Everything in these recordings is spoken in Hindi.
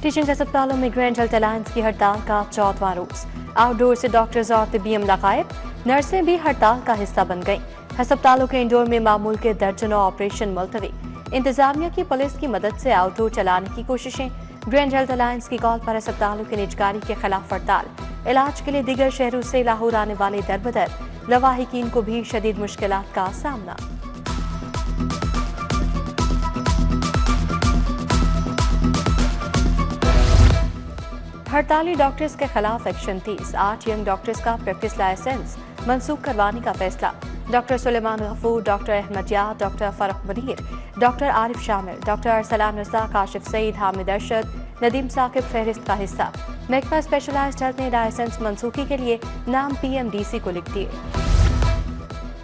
टीचिंग अस्पतालों में ग्रैंड हेल्थ अलायंस की हड़ताल का 14वां रोज। आउटडोर से डॉक्टर्स और तिब्बी अमला गायब। नर्सें भी हड़ताल का हिस्सा बन गईं। अस्पतालों के इंडोर में मामूल के दर्जनों ऑपरेशन मुलतवी। इंतजामिया की पुलिस की मदद से आउटडोर चलाने की कोशिशें। ग्रैंड हेल्थ अलायंस की कॉल पर अस्पतालों के निजकारी के खिलाफ हड़ताल। इलाज के लिए दीगर शहरों से लाहौर आने वाले दरबदर। लवाहिकीन को भी शदीद मुश्किलात का सामना। हड़ताली डॉक्टर्स के खिलाफ एक्शन 30। 8 यंग डॉक्टर्स का प्रैक्टिस लाइसेंस मंसूख करवाने का फैसला। डॉक्टर सुलेमान गफूर, डॉक्टर अहमद याद, डॉक्टर फरख मुनीर, डॉक्टर आरिफ शामिल, डॉक्टर अरसलान रजा, काशिफ सईद, हामिद अरशद, नदीम साकिब फहरिस्त का हिस्सा। महकमा स्पेशलाइज्ड हेल्थ ने लाइसेंस मंसूखी के लिए नाम PMDC को लिख दिए।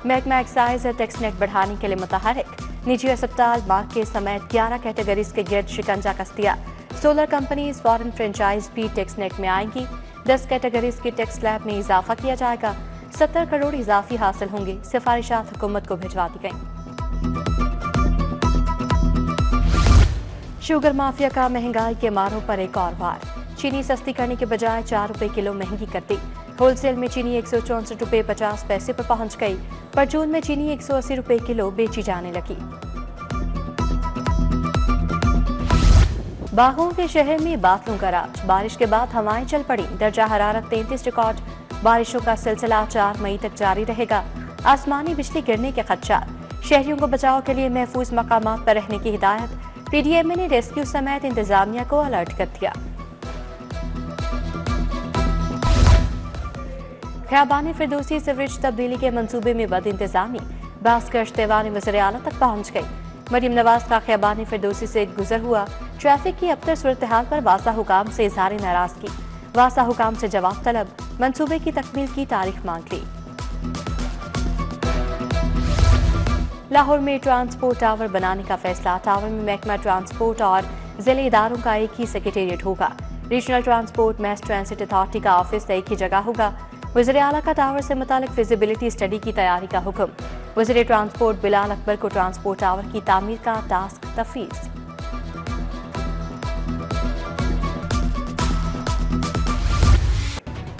महकमा एक्साइज और टैक्स नेट बढ़ाने के लिए मुतहरिक। निजी अस्पताल मार्केट समेत 11 कैटेगरीज के गिर्द शिकंजा कस दिया। सोलर कंपनीज फॉरेन फ्रेंचाइज भी टैक्स नेट में आएंगी। 10 कैटेगरीज की टैक्स स्लैब में इजाफा किया जाएगा। 70 करोड़ इजाफी हासिल होंगे। सिफारिशात हुकूमत को भिजवा दी गई। शुगर माफिया का महंगाई के मारों पर एक और वार। चीनी सस्ती करने के बजाय 4 रुपए किलो महंगी कर दी। होलसेल में चीनी 164 रुपए 50 पैसे पर पहुंच गई। परचून में चीनी 180 रुपए किलो बेची जाने लगी। बागों के शहर में बादलों का राज। बारिश के बाद हवाएं चल पड़ी। दर्जा हरारत 33 रिकॉर्ड। बारिशों का सिलसिला 4 मई तक जारी रहेगा। आसमानी बिजली गिरने के खदशात। शहरियों को बचाव के लिए महफूज मकामात पर रहने की हिदायत। PDMA ने रेस्क्यू समेत इंतजामिया को अलर्ट कर दिया। ख्याबानी फिरदौसी सीवरेज तब्दीली के मंसूबे में बद इंतजामी। बास कश्तेवानी वज़ीर आला तक पहुंच गई। मरियम नवाज का ख्याबानी फिरदौसी से गुजर हुआ। ट्रैफिक की अबतर सूरत हाल पर वासा हुकाम से इजहार नाराजगी। वासा हुकाम से जवाब तलब। मंसूबे की तकमील की तारीख मांग ली। लाहौर में ट्रांसपोर्ट टावर बनाने का फैसला। टावर में महकमा ट्रांसपोर्ट और जिले इदारों का एक ही सेक्रेटेरिएट होगा। Regional transport mass transit authority का ऑफिस एक ही जगह होगा। वज़ीर आला का टावर से मुतालिक फिजिबिलिटी स्टडी की तैयारी का हुक्म। वज़ीर ट्रांसपोर्ट बिलाल अकबर को ट्रांसपोर्ट टावर की तामीर का टास्क तफवीज़।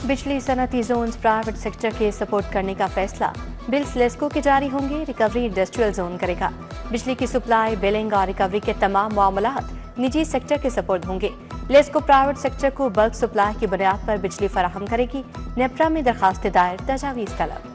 बिजली सनती जोन्स प्राइवेट सेक्टर के सपोर्ट करने का फैसला। बिल्स लेस्को के जारी होंगे। रिकवरी इंडस्ट्रियल जोन करेगा। बिजली की सप्लाई, बिलिंग और रिकवरी के तमाम मामलात निजी सेक्टर के सपोर्ट होंगे। लेस्को प्राइवेट सेक्टर को बल्क सप्लाई की बुनियाद पर बिजली फराहम करेगी। नेप्रा में दरखास्त दायर, तजावीज़ तलब।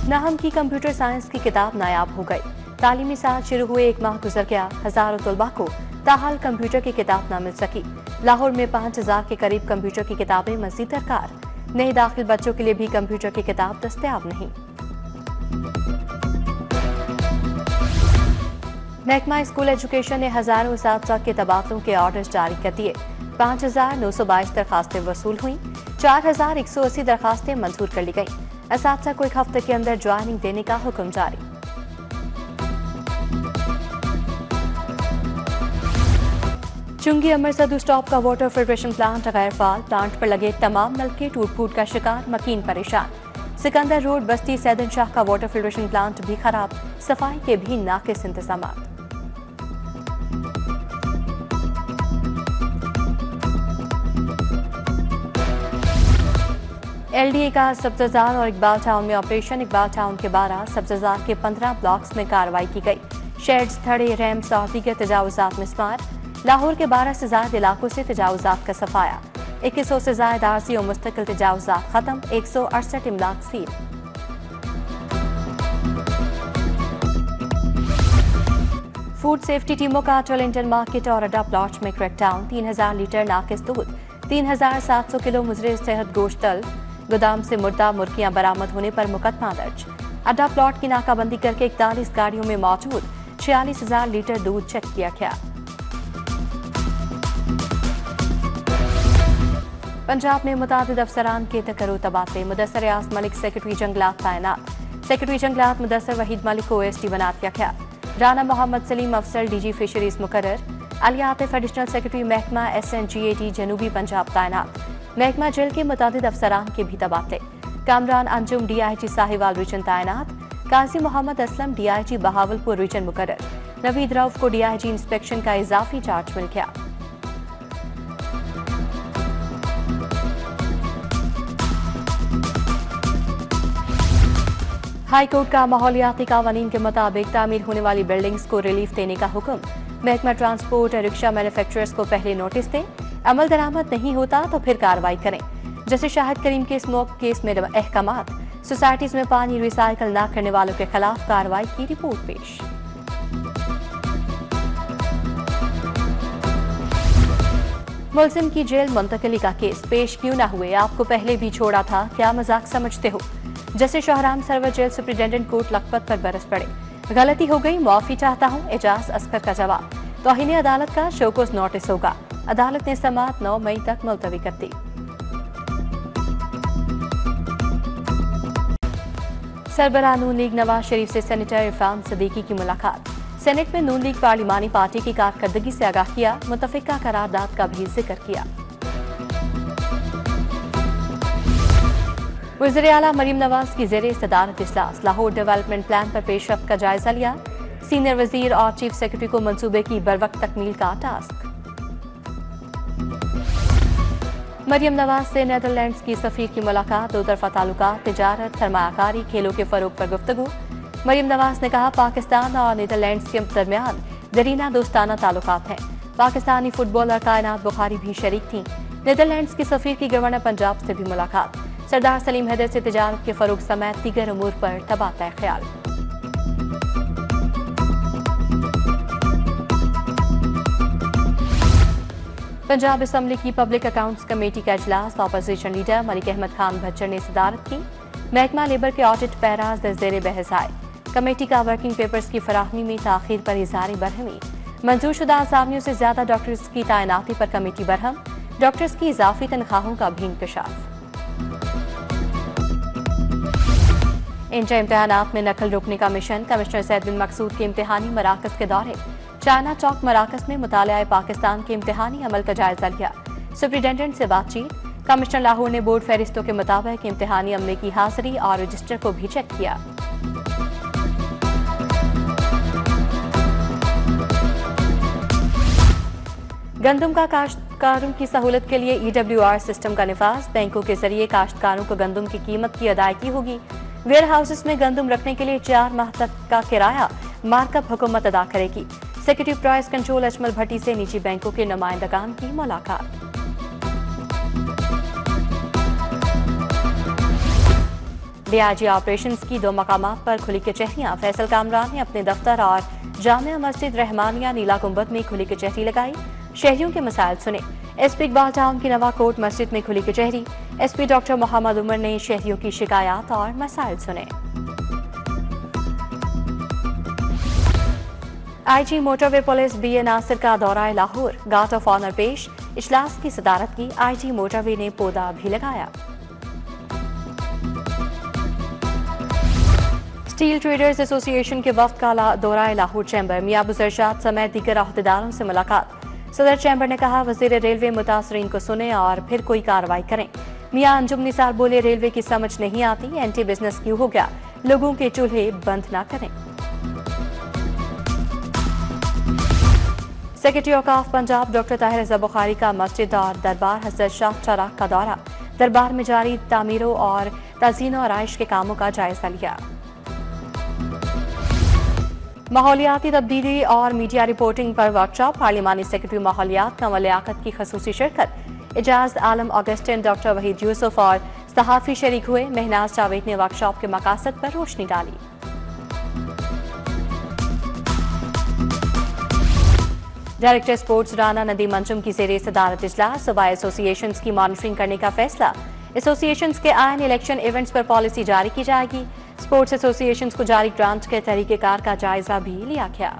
नाहम की कंप्यूटर साइंस की किताब नायाब हो गई। तालीमी साल शुरू हुए 1 माह गुजर गया। हजारों तलबा को ताहाल कंप्यूटर की किताब न मिल सकी। लाहौर में 5000 के करीब कंप्यूटर की किताबें मजीद दरकार। नए दाखिल बच्चों के लिए भी कंप्यूटर की किताब दस्तयाब नहीं। महकमा स्कूल एजुकेशन ने हजारों असातिज़ा के तबादलों के ऑर्डर्स जारी कर दिए। 5922 दरखास्तें वसूल हुई। 4180 दरखास्तें मंजूर कर ली गई। असातिज़ा को 1 हफ्ते के अंदर ज्वाइनिंग देने का हुक्म जारी। चुंगी अमरसद स्टॉप का वाटर फिल्ट्रेशन प्लांट गैर फाल। प्लांट पर लगे तमाम नलके टूट फूट का शिकार। मकीन परेशान। सिकंदर रोड बस्ती सैदन शाह का वाटर फिल्ट्रेशन प्लांट भी खराब। सफाई के भी नाकिस इंतजाम। LDA का सब्ज़ार और इकबाल टाउन में ऑपरेशन। इकबाल टाउन के 12, सब्ज़ार के 15 ब्लॉक्स में कार्रवाई की गई। शेड्स, थड़े, रैम्स और दीगर तजावुजात मिस्मार। लाहौर के 12 से ज्यादा इलाकों से तजावुजात का सफाया। 2100 से ज्यादा आरजी और मुस्तकिल तजावुजात खत्म। 168 इमलाक सील। फूड सेफ्टी टीमों का टर्लिंगटन मार्केट और अड्डा प्लॉट में क्रैकडाउन। 3000 लीटर नाकिस दूध, 3700 किलो मुजरे सेहत गोश्त तल। गोदाम से मुर्दा मुर्गियां बरामद होने पर मुकदमा दर्ज। अड्डा प्लॉट की नाकाबंदी करके 41 गाड़ियों में मौजूद 46000 लीटर दूध चेक किया गया। पंजाब में मुतादिद अफसरान के तकर्रो तबादले। मुदस्सर रियाज मलिक सेक्रेटरी जंगलात तैनात। सेक्रेटरी जंगलात मुदस्सर वहीद मलिक को OSD बना दिया गया। राना मोहम्मद सलीम अफसर DG फिशरीज मुकर्रर। अली आतिफ एडिशनल सेक्रेटरी महकमा SNGAT जनूबी पंजाब तैनात। महकमा जेल के मुतादिद अफसरान के भी तबादले। कामरान अंजुम DIG साहिवाल रीजन तैनात। काजी मोहम्मद असलम DIG बहावलपुर रीजन मुकर्रर। नवीद रऊफ को DIG इंस्पेक्शन का इजाफी चार्ज मिल गया। हाई कोर्ट का माहौलियाती कानून के मुताबिक तामीर होने वाली बिल्डिंग्स को रिलीफ देने का हुक्म। महकमा ट्रांसपोर्ट और रिक्शा मैन्युफैक्चरर्स को पहले नोटिस दें, अमल दरामद नहीं होता तो फिर कार्रवाई करें। जैसे शाहिद करीम के स्मोक केस में अहकामात, सोसाइटीज में पानी रिसाइकिल न करने वालों के खिलाफ कार्रवाई की रिपोर्ट पेश। मुलजिम की जेल मुंतकिली का केस पेश क्यों न हुए, आपको पहले भी छोड़ा था, क्या मजाक समझते हो। जैसे शाहराम सरवर जेल सुप्रिंटेंडेंट कोर्ट लखपत पर बरस पड़े। गलती हो गई, माफी चाहता हूं, एजाज अस्कर का जवाब। तौहीन अदालत का शोकोस नोटिस होगा। अदालत ने समाअत 9 मई तक मुलतवी कर दी। सरबराह नून लीग नवाज शरीफ से सेनेटर इरफान सदीकी की मुलाकात। सेनेट में नून लीग पार्लिमानी पार्टी की कारकर्दगी से आगाह किया, मुतफिका करारदाद का भी जिक्र किया। वज़ीर आला मरीम नवाज की ज़ेरे सदारत इजलास, लाहौर डेवलपमेंट प्लान पर पेशरफ्त का जायजा लिया। सीनियर वजीर और चीफ सेक्रेटरी को मंसूबे की बरवक्त तकमील का टास्क। मरीम नवाज से नीदरलैंड्स की सफीर की मुलाकात, दो तरफा ताल्लुकात, तिजारत, सरमायाकारी, खेलों के फरोग पर गुफ्तगू। मरीम नवाज ने कहा, पाकिस्तान और नीदरलैंड्स के दरमियान दरीना दोस्ताना ताल्लुकात हैं। पाकिस्तानी फुटबॉलर कायनात बुखारी भी शरीक थीं। नीदरलैंड्स की सफीर की गवर्नर पंजाब से भी मुलाकात। सरदार सलीम हैदर से तिजारत के फरोग समेत दीगर उमूर पर तबादला ख्याल। पंजाब असम्बली की पब्लिक अकाउंट्स कमेटी का इजलास, अपोजिशन लीडर मलिक अहमद खान भज्जर ने सदारत की। महकमा लेबर के ऑडिट पैराज ज़ेरे बहस आए। कमेटी का वर्किंग पेपर्स की फराहमी में ताखीर पर इज़हार बरहमी। मंजूरशुदा असामियों से ज्यादा डॉक्टर्स की तैनाती पर कमेटी बरहम। डॉक्टर्स की इजाफी तनख्वाहों का भी इंकशाफ। इंटर इम्तहानात में नकल रोकने का मिशन, कमिश्नर सैयद बिन मकसूद के इम्तिहानी मराकज के दौरे। चाइना चौक मराकज में मुतालिया पाकिस्तान के इम्तिहानी अमल का जायजा लिया। सुप्रिंटेंडेंट से बातचीत। कमिश्नर लाहौर ने बोर्ड फहरिस्तों के मुताबिक इम्तिहानी अमले की हाजिरी और रजिस्टर को भी चेक किया। गंदम का काश्तकारों की सहूलत के लिए EWR सिस्टम का निफाज। बैंकों के जरिए काश्तकारों को गंदम की कीमत की अदायगी होगी। वेयर हाउसेस में गंदम रखने के लिए 4 माह तक का किराया मार्कअप हुकूमत अदा करेगी। सेक्रेटरी प्राइस कंट्रोल अजमल भट्टी से निजी बैंकों के नुमाइंदगान की मुलाकात। DIG ऑपरेशंस की 2 मकामात पर खुली कचहरियां। फैसल कामरान ने अपने दफ्तर और जामिया मस्जिद रहमानिया नीला गुंबद में खुली कचहरी लगाई। शहरियों के मसाइल सुने। SP इकबाल टाउन की नवा कोट मस्जिद में खुली कचहरी। SP डॉक्टर मोहम्मद उमर ने शहरियों की शिकायत और मसाइल सुने। IG motorway police BA Nasir का दौरा लाहौर, गार्ड ऑफ ऑनर पेश। इजलास की सदारत की। IG मोटरवे ने पौधा भी लगाया। स्टील ट्रेडर्स एसोसिएशन के वफ्द का दौरा लाहौर चैम्बर। मियां अब्दुल रशीद समेत दीगर अहदेदारों से मुलाकात। सदर चैम्बर ने कहा, वजीर रेलवे मुतासरीन को सुने और फिर कोई कार्रवाई करें। मियां अंजुम निसार बोले, रेलवे की समझ नहीं आती, एंटी बिजनेस क्यों हो गया, लोगों के चूल्हे बंद ना करें। सेक्रेटरी औकाफ पंजाब डॉक्टर ताहिर रज़ा बुखारी का मस्जिद और दरबार हज़रत शाह चराग का दौरा। दरबार में जारी तामीरों और तज़ीन और आइश के कामों का जायजा लिया। माहौलियाती तब्दीली और मीडिया रिपोर्टिंग पर वर्कशॉप। पार्लिमानी सेक्रेटरी माहौलियात नवा लियाकत की खसूसी शिरकत। एजाज आलम ऑगस्टिन, डॉक्टर वहीद यूसुफ और सहाफ़ी शरीक हुए। महनाज जावेद ने वर्कशॉप के मकासद पर रोशनी डाली। डायरेक्टर स्पोर्ट्स राना नदीम अंजुम की ज़ेरे सदारत इजलास। सूबा एसोसिएशंस की मॉनिटरिंग करने का फैसला। एसोसिएशंस के आयन इलेक्शन इवेंट्स पर पॉलिसी जारी की जाएगी। स्पोर्ट्स एसोसिएशंस को जारी ग्रांट के तरीकेकार का जायजा भी लिया गया।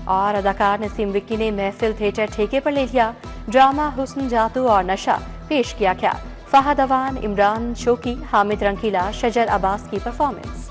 और अदाकार नसीम विक्की ने महफिल थिएटर ठेके पर ले लिया। ड्रामा हुस्न जादू और नशा पेश किया गया। फहद अवान, इमरान शोकी, हामिद रंगीला, शजर अब्बास की परफॉर्मेंस।